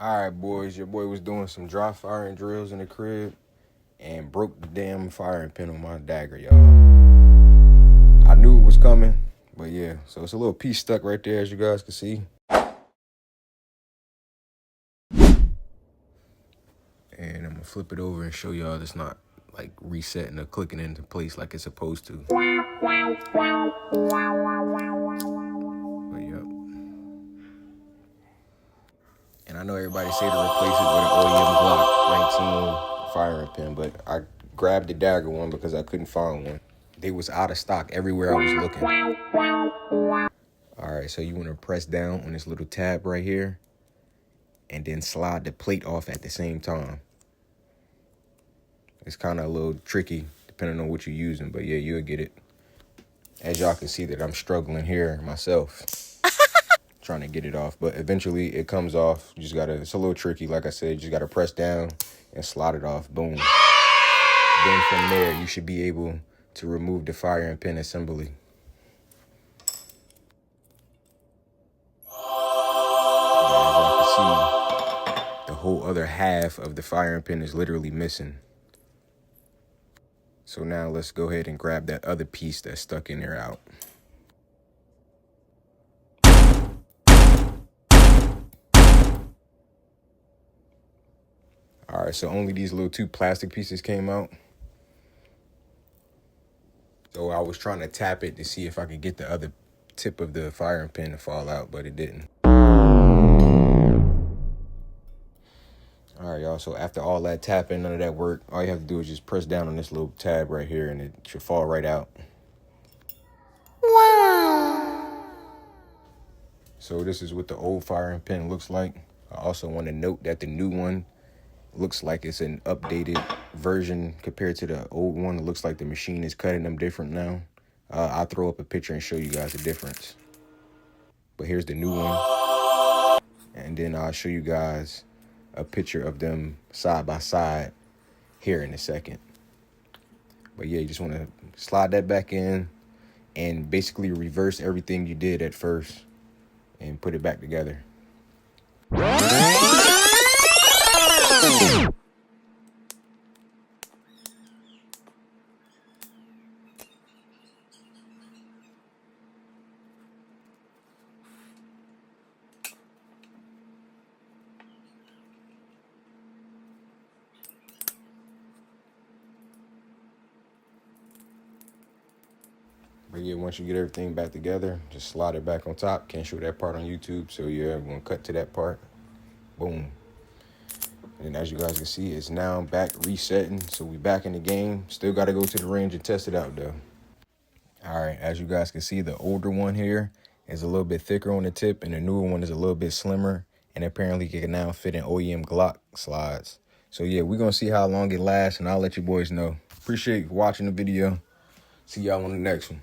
All right, boys, your boy was doing some dry firing drills in the crib and broke the damn firing pin on my Dagger, y'all. I knew it was coming, but yeah, so it's a little piece stuck right there, as you guys can see. And I'm gonna flip it over and show y'all it's not like resetting or clicking into place like it's supposed to. But yep. And I know everybody say to replace it with an OEM Glock 19 firing pin, but I grabbed the Dagger one because I couldn't find one. They was out of stock everywhere I was looking. All right, so you want to press down on this little tab right here and then slide the plate off at the same time. It's kind of a little tricky depending on what you're using, but yeah, you'll get it. As y'all can see that I'm struggling here myself. Trying to get it off, but eventually it comes off. You just gotta, it's a little tricky, like I said, you just gotta press down and slide it off, boom. Then from there, you should be able to remove the firing pin assembly. As y'all can see, the whole other half of the firing pin is literally missing. So now let's go ahead and grab that other piece that's stuck in there out. All right, so only these little two plastic pieces came out. So I was trying to tap it to see if I could get the other tip of the firing pin to fall out, but it didn't. All right, y'all, so after all that tapping, none of that work, all you have to do is just press down on this little tab right here and it should fall right out. Wow. So this is what the old firing pin looks like. I also want to note that the new one looks like it's an updated version compared to the old one. It looks like the machine is cutting them different now. I'll throw up a picture and show you guys the difference. But here's the new one. And then I'll show you guys a picture of them side by side here in a second. But yeah, you just want to slide that back in and basically reverse everything you did at first and put it back together. But yeah, once you get everything back together, just slide it back on top. Can't show that part on YouTube, so yeah, I'm gonna cut to that part. Boom. And as you guys can see, it's now back resetting, so we back in the game. Still gotta go to the range and test it out though. All right, as you guys can see, the older one here is a little bit thicker on the tip, and the newer one is a little bit slimmer, and apparently it can now fit in OEM Glock slides. So yeah, we're gonna see how long it lasts, and I'll let you boys know. Appreciate you watching the video. See y'all on the next one.